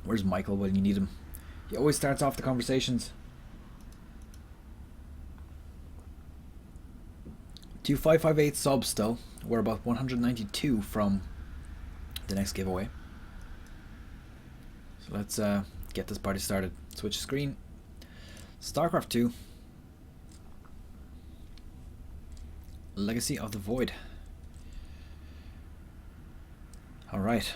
Where's Michael when you need him? He always starts off the conversations. 2558 subs still. We're about 192 from the next giveaway. So let's get this party started. Switch screen. Starcraft 2. Legacy of the Void. Alright.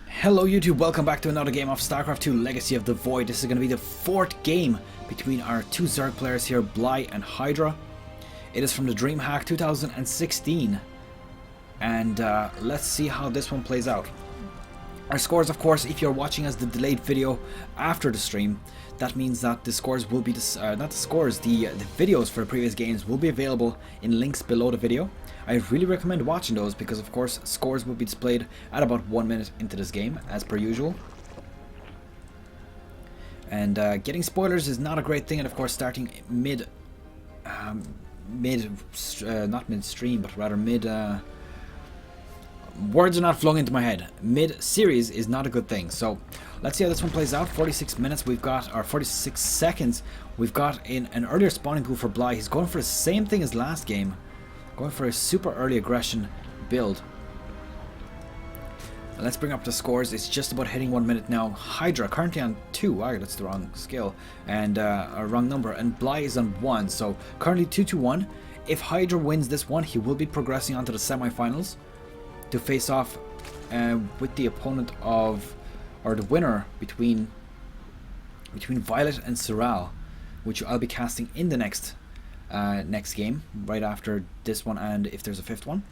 Hello YouTube, welcome back to another game of Starcraft 2 Legacy of the Void. This is going to be the 4th game between our 2 Zerg players here, Bly and Hydra. It is from the Dreamhack 2016. And let's see how this one plays out. Our scores, of course, if you're watching as the delayed video after the stream, that means that the scores will be, the videos for the previous games will be available in links below the video. I really recommend watching those because, of course, scores will be displayed at about 1 minute into this game, as per usual. And getting spoilers is not a great thing, and of course starting not mid-stream, but rather mid... words are not flowing into my head. Mid-series is not a good thing. So let's see how this one plays out. 46 minutes we've got, or 46 seconds we've got in an earlier spawning pool for Bly. He's going for the same thing as last game. Going for a super early aggression build. Let's bring up the scores. It's just about hitting 1 minute now. Hydra currently on 2. Wow, that's the wrong skill. And a wrong number. And Bly is on 1. So currently 2-1. If Hydra wins this one, he will be progressing onto the semi-finals to face off with the opponent of, or the winner between Violet and Soral, which I'll be casting in the next game, right after this one, and if there's a 5th one.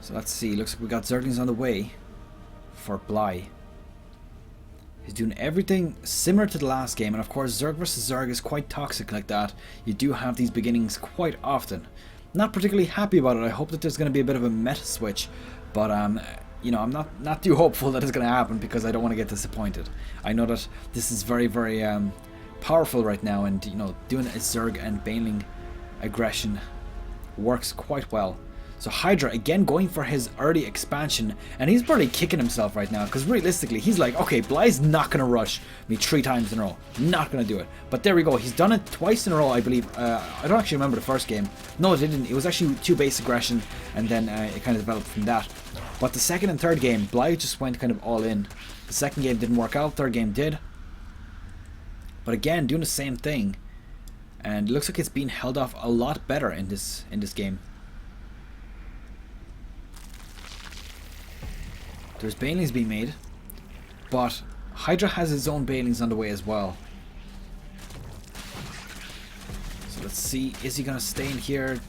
So let's see, looks like we got Zerglings on the way for Bly. He's doing everything similar to the last game, and of course Zerg versus Zerg is quite toxic like that. You do have these beginnings quite often. Not particularly happy about it. I hope that there's going to be a bit of a meta switch, but you know, I'm not too hopeful that it's going to happen because I don't want to get disappointed. I know that this is very, very powerful right now, and you know, doing a Zerg and Baneling aggression works quite well. So Hydra again going for his early expansion, and he's probably kicking himself right now because realistically he's like, okay, Bly's not going to rush me 3 times in a row, not going to do it. But there we go, he's done it twice in a row, I believe. I don't actually remember the first game. No, it didn't. It was actually 2 base aggression, and then it kind of developed from that. But the second and third game, Bly just went kind of all in. The second game didn't work out, third game did. But again, doing the same thing, and it looks like it's being held off a lot better in this game. There's banelings being made, but Hydra has his own banelings on the way as well. So let's see, is he going to stay in here?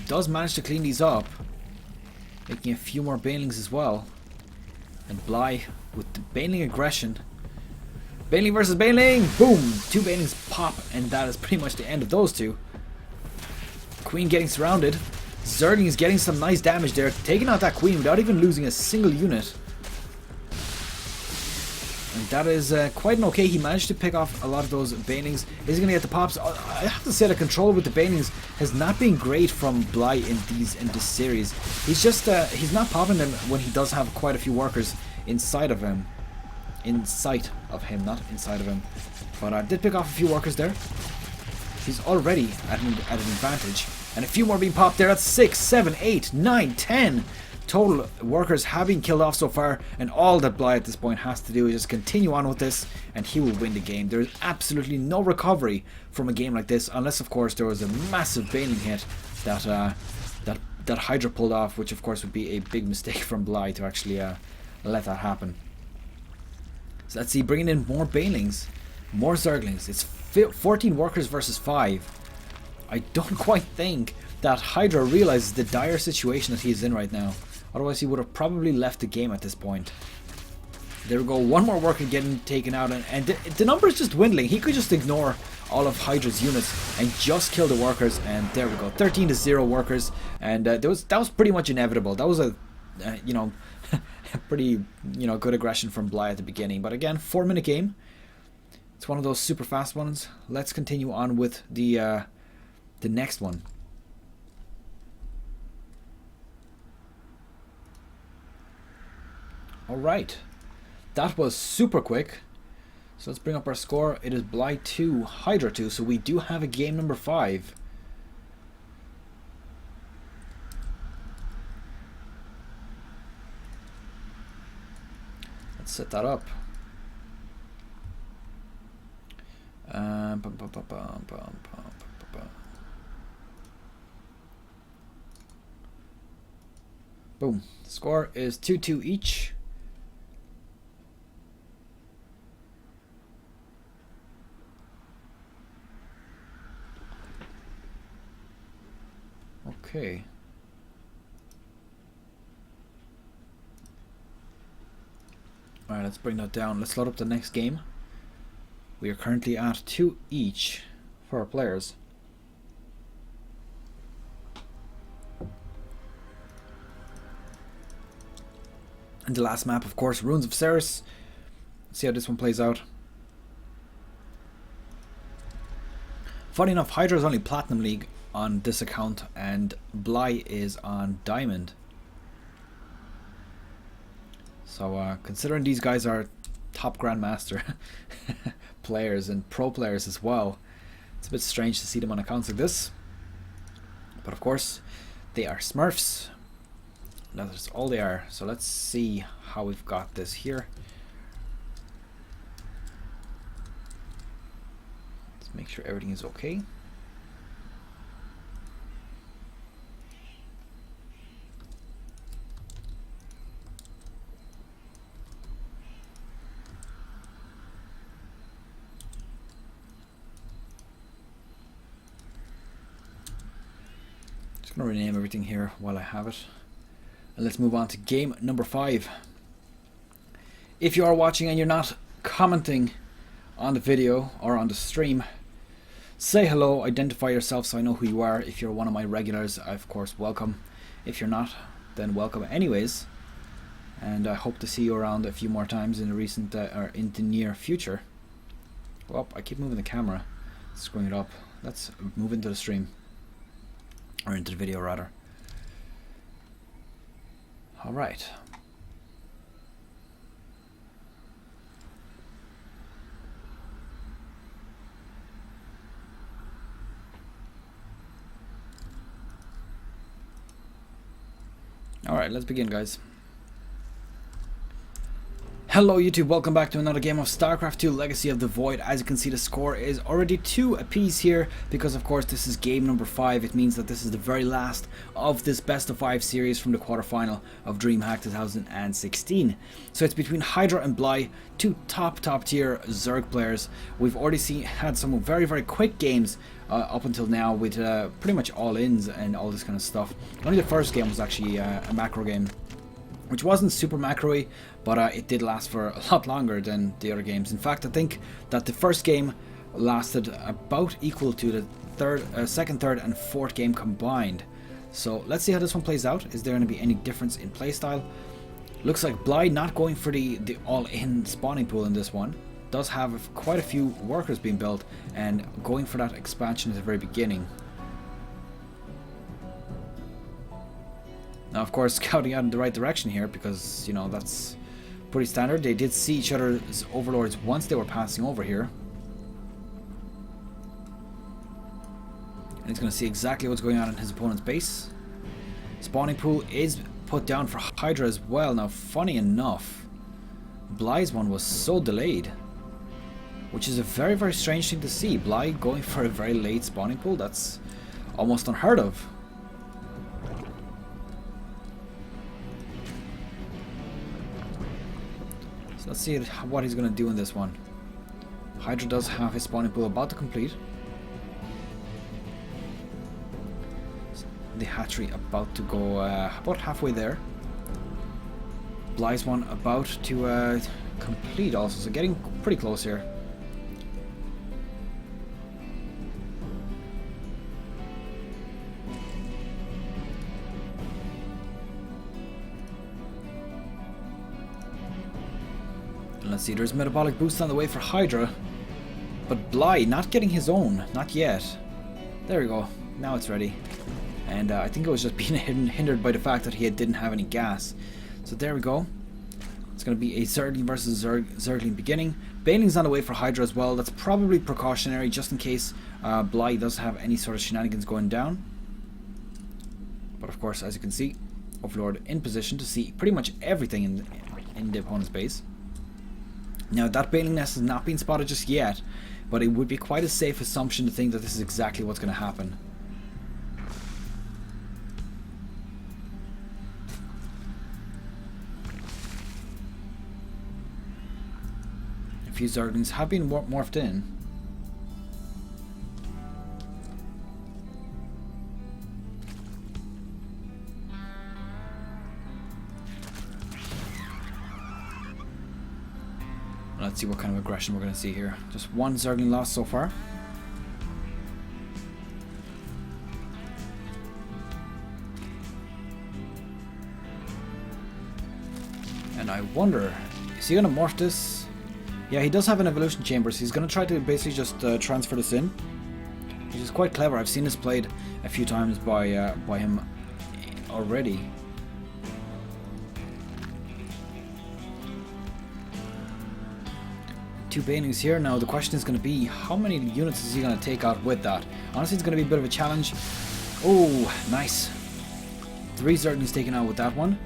Does manage to clean these up, making a few more banelings as well. And Bly with the baneling aggression. Baneling versus baneling! Boom! 2 banelings pop, and that is pretty much the end of those 2. Queen getting surrounded. Zergling's getting some nice damage there, taking out that Queen without even losing a single unit. And that is quite an okay. He managed to pick off a lot of those Banelings. Is he going to get the pops? I have to say the control with the Banelings has not been great from Bly in this series. He's just he's not popping them when he does have quite a few workers inside of him. In sight of him, not inside of him. But I did pick off a few workers there. He's already at an advantage. And a few more being popped there. That's 6, 7, 8, 9, 10. Total workers have been killed off so far, and all that Bly at this point has to do is just continue on with this, and he will win the game. There is absolutely no recovery from a game like this, unless of course there was a massive Baneling hit that Hydra pulled off, which of course would be a big mistake from Bly to actually let that happen. So let's see, bringing in more Banelings, more Zerglings. It's 14 workers versus 5. I don't quite think that Hydra realizes the dire situation that he's in right now. Otherwise he would have probably left the game at this point. There we go, one more worker getting taken out, and the number is just dwindling. He could just ignore all of Hydra's units and just kill the workers, and there we go, 13 to 0 workers, and that was pretty much inevitable. That was a you know, a pretty good aggression from Bly at the beginning. But again, 4-minute game. It's one of those super fast ones. Let's continue on with the next one. Alright, that was super quick. So let's bring up our score. It is Bly 2, Hydra 2, so we do have a game number 5. Let's set that up. Boom. Score is 2-2 each. Okay. Alright, let's bring that down. Let's load up the next game. We are currently at 2 each for our players. And the last map, of course, Ruins of Ceres. Let's see how this one plays out. Funny enough, Hydra is only Platinum League on this account, and Bly is on Diamond. So considering these guys are top Grandmaster players and pro players as well, it's a bit strange to see them on accounts like this. But of course, they are Smurfs. That's all they are. So let's see how we've got this here. Let's make sure everything is okay. Just gonna rename everything here while I have it. And let's move on to game number 5. If you are watching and you're not commenting on the video or on the stream, say hello, identify yourself so I know who you are. If you're one of my regulars, of course, welcome. If you're not, then welcome anyways. And I hope to see you around a few more times in the recent or in the near future. Well, I keep moving the camera, screwing it up. Let's move into the stream, or into the video rather. All right. All right, let's begin, guys. Hello YouTube, welcome back to another game of Starcraft 2 Legacy of the Void. As you can see, the score is already 2 apiece here, because of course this is game number 5. It means that this is the very last of this best of 5 series from the quarterfinal of Dreamhack 2016. So it's between Hydra and Bly, 2 top tier Zerg players. We've already had some very quick games up until now with pretty much all-ins and all this kind of stuff. Only the first game was actually a macro game, which wasn't super macro-y, but it did last for a lot longer than the other games. In fact, I think that the first game lasted about equal to second, third, and fourth game combined. So let's see how this one plays out. Is there going to be any difference in playstyle? Looks like Bly not going for the all-in spawning pool in this one. Does have quite a few workers being built and going for that expansion at the very beginning. Now, of course, scouting out in the right direction here because, you know, that's pretty standard. They did see each other's overlords once they were passing over here. And he's going to see exactly what's going on in his opponent's base. Spawning pool is put down for Hydra as well. Now, funny enough, Bly's one was so delayed, which is a very, very strange thing to see. Bly going for a very late spawning pool. That's almost unheard of. So let's see what he's going to do in this one. Hydra does have his spawning pool about to complete. The hatchery about to go about halfway there. Bly's one about to complete also, so getting pretty close here. And let's see, there's metabolic boost on the way for Hydra, but Bly not getting his own, not yet. There we go, now it's ready. And I think it was just being hindered by the fact that he didn't have any gas. So there we go. It's going to be a Zergling versus Zergling beginning. Baneling's on the way for Hydra as well. That's probably precautionary just in case Bly does have any sort of shenanigans going down. But of course, as you can see, Overlord in position to see pretty much everything in the opponent's base. Now, that Baneling nest has not been spotted just yet, but it would be quite a safe assumption to think that this is exactly what's going to happen. A few Zerglings have been morphed in. Let's see what kind of aggression we're going to see here. Just one Zergling lost so far. And I wonder, is he going to morph this? Yeah, he does have an evolution chamber, so he's going to try to basically just transfer this in, which is quite clever. I've seen this played a few times by him already. Two Banelings here. Now the question is going to be, how many units is he going to take out with that? Honestly, it's going to be a bit of a challenge. Oh, nice. 3 Zerglings taken out with that one.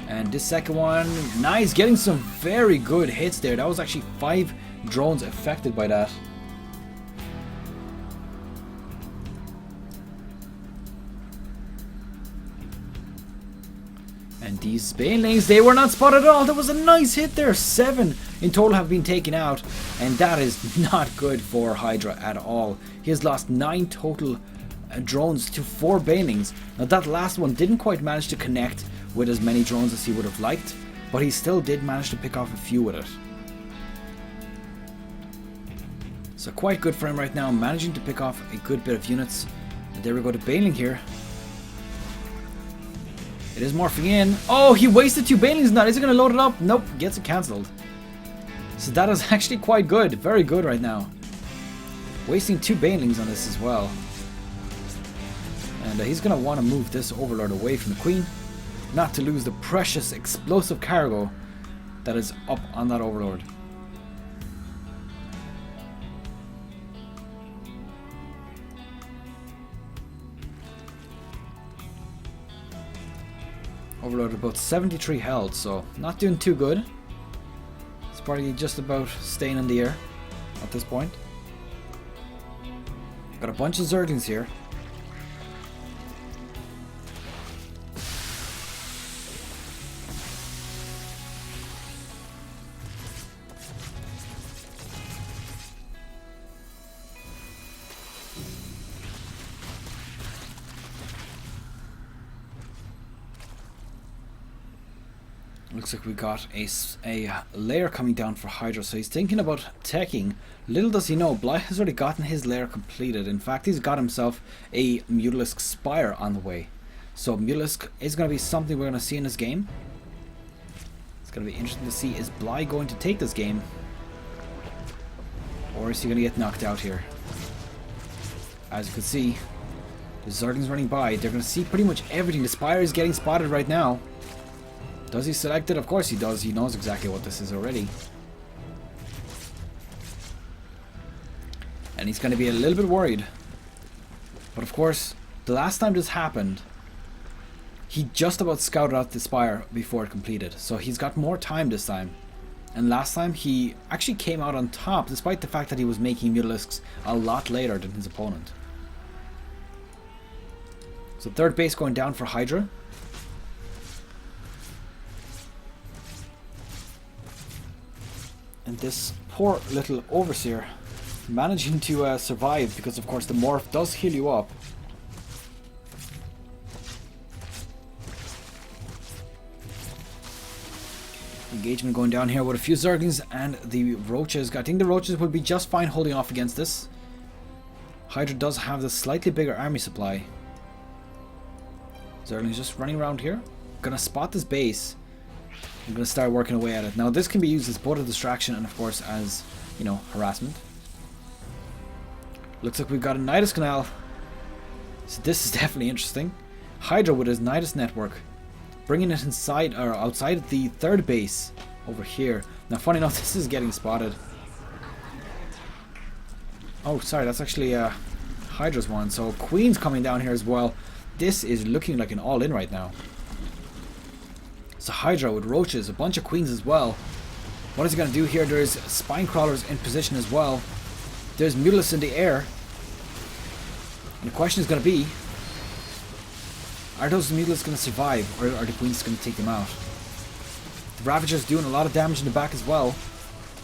And this second one, nice, getting some very good hits there. That was actually 5 drones affected by that. And these Banelings, they were not spotted at all. There was a nice hit there. 7 in total have been taken out. And that is not good for Hydra at all. He has lost 9 total drones to 4 Banelings. Now that last one didn't quite manage to connect with as many drones as he would have liked, but he still did manage to pick off a few with it. So quite good for him right now, managing to pick off a good bit of units. And there we go to Baneling here. It is morphing in. Oh, he wasted 2 Banelings now. Is he going to load it up? Nope, gets it cancelled. So that is actually quite good. Very good right now. Wasting 2 Banelings on this as well. And he's going to want to move this Overlord away from the Queen, not to lose the precious explosive cargo that is up on that Overlord. Overlord about 73 health, so not doing too good. It's probably just about staying in the air at this point. Got a bunch of Zerglings here. Looks like we got a layer coming down for Hydra, so he's thinking about teching. Little does he know, Bly has already gotten his layer completed. In fact, he's got himself a Mutalisk Spire on the way. So Mutalisk is going to be something we're going to see in this game. It's going to be interesting to see, is Bly going to take this game? Or is he going to get knocked out here? As you can see, the Zerglings running by. They're going to see pretty much everything. The Spire is getting spotted right now. Does he select it? Of course he does. He knows exactly what this is already. And he's going to be a little bit worried. But of course, the last time this happened, he just about scouted out the Spire before it completed. So he's got more time this time. And last time he actually came out on top, despite the fact that he was making Mutalisks a lot later than his opponent. So third base going down for Hydra. And this poor little Overseer managing to survive, because of course the Morph does heal you up. Engagement going down here with a few Zerglings and the Roaches. I think the Roaches will be just fine holding off against this. Hydra does have the slightly bigger army supply. Zerglings just running around here. Gonna spot this base. I'm going to start working away at it. Now this can be used as both a distraction and of course as, you know, harassment. Looks like we've got a Nidus Canal. So this is definitely interesting. Hydra with his Nidus network. Bringing it inside or outside the third base over here. Now funny enough, this is getting spotted. Oh sorry, that's actually Hydra's one. So Queen's coming down here as well. This is looking like an all-in right now. So Hydra with Roaches, a bunch of Queens as well. What is he going to do here? There's Spine Crawlers in position as well. There's Mutalisks in the air. And the question is going to be, are those Mutalisks going to survive, or are the Queens going to take them out? The Ravagers doing a lot of damage in the back as well.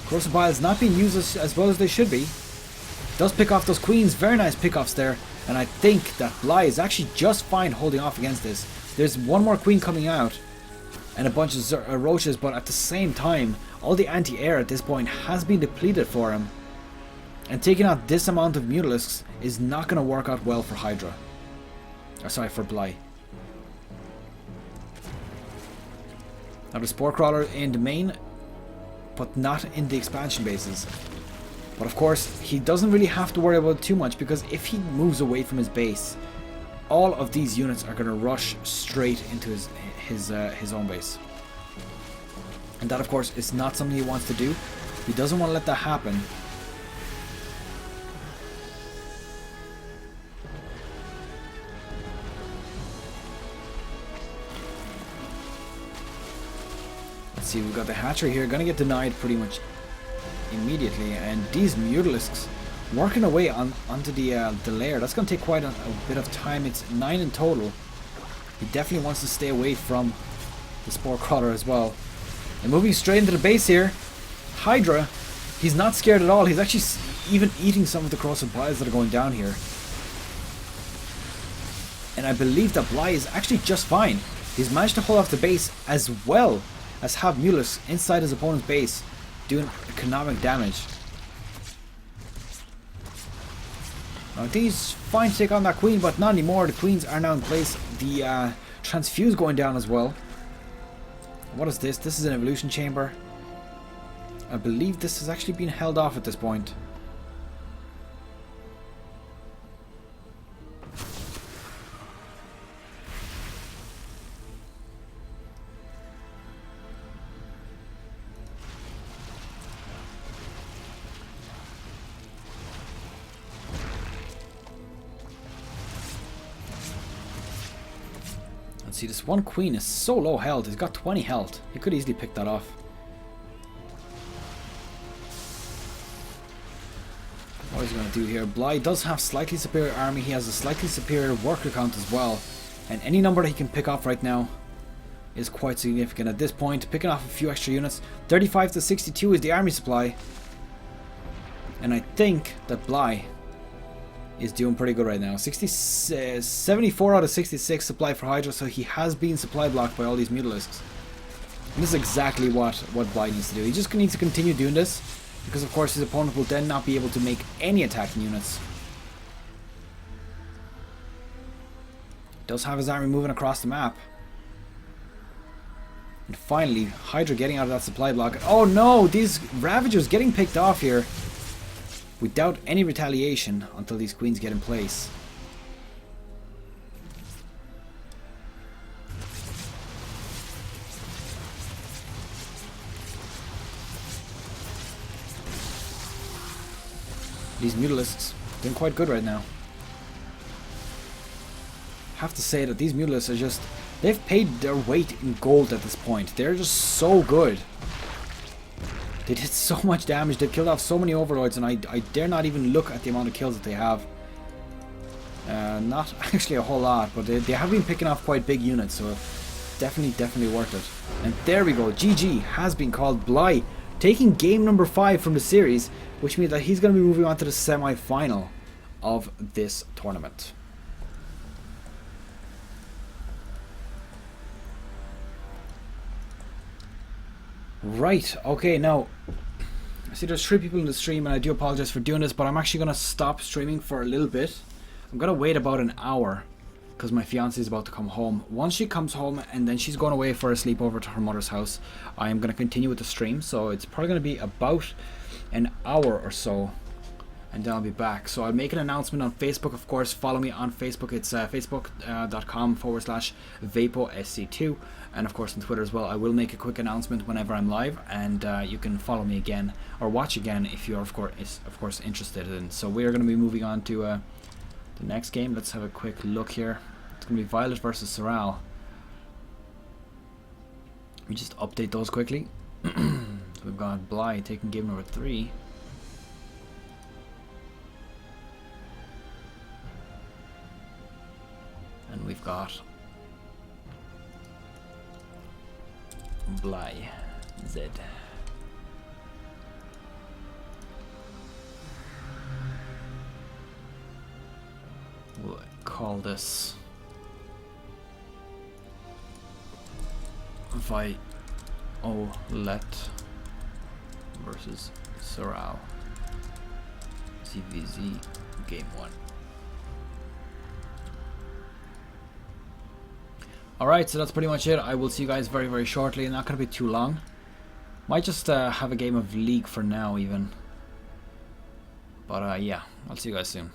Corrosive Bile is not being used as well as they should be. Does pick off those Queens. Very nice pickoffs there. And I think that Bly is actually just fine holding off against this. There's one more Queen coming out. And a bunch of Roaches, but at the same time, all the anti-air at this point has been depleted for him. And taking out this amount of Mutalisks is not going to work out well for Hydra. Or sorry, for Bly. Now the Spore Crawler in the main, but not in the expansion bases. But of course, he doesn't really have to worry about it too much, because if he moves away from his base, all of these units are going to rush straight into his own base. And that of course is not something he wants to do. He doesn't want to let that happen. Let's see, we've got the hatchery here, gonna get denied pretty much immediately, and these Mutalisks working away onto the lair. That's gonna take quite a bit of time. It's 9 in total. He definitely wants to stay away from the Spore Crawler as well. And moving straight into the base here, Hydra, he's not scared at all. He's actually even eating some of the corrosive biles that are going down here. And I believe that Bly is actually just fine. He's managed to hold off the base as well as have Mutalisks inside his opponent's base doing economic damage. Now, I think he's fine to take on that Queen, but not anymore. The Queens are now in place. The Transfuse going down as well. What is this? This is an Evolution Chamber. I believe this has actually been held off at this point. See, this one Queen is so low health. He's got 20 health. He could easily pick that off. What is he going to do here? Bly does have slightly superior army. He has a slightly superior worker count as well. And any number that he can pick off right now is quite significant at this point. Picking off a few extra units. 35 to 62 is the army supply. And I think that Bly is doing pretty good right now. 74 out of 66 supply for Hydra, so he has been supply blocked by all these Mutalisks. And this is exactly what Bly needs to do. He just needs to continue doing this, because of course his opponent will then not be able to make any attacking units. Does have his army moving across the map. And finally, Hydra getting out of that supply block. Oh no, these Ravagers getting picked off here without any retaliation until these queens get in place. These Mutalisks doing quite good right now. Have to say that these Mutalisks are just, they've paid their weight in gold at this point. They're just so good. They did so much damage. They've killed off so many overlords, and I dare not even look at the amount of kills that they have. Not actually a whole lot, but they have been picking off quite big units, so definitely worth it. And there we go. GG has been called. Bly taking game number 5 from the series, which means that he's going to be moving on to the semi-final of this tournament. Right, okay, now, I see there's 3 people in the stream, and I do apologize for doing this, but I'm actually going to stop streaming for a little bit. I'm going to wait about an hour, because my fiancée is about to come home. Once she comes home, and then she's going away for a sleepover to her mother's house, I am going to continue with the stream, so it's probably going to be about an hour or so, and then I'll be back. So I'll make an announcement on Facebook, of course. Follow me on Facebook. It's facebook.com/Vaipo Sc2, and of course on Twitter as well. I will make a quick announcement whenever I'm live, and you can follow me again or watch again if you're of course interested in. So we are going to be moving on to the next game. Let's have a quick look here. It's going to be Violet versus Soral. Let me just update those quickly. So we've got Bly taking game number 3. And we've got Bly Z. We'll call this Violet versus Soral CVZ game 1. Alright, so that's pretty much it. I will see you guys very shortly. Not going to be too long. Might just have a game of League for now even. But yeah, I'll see you guys soon.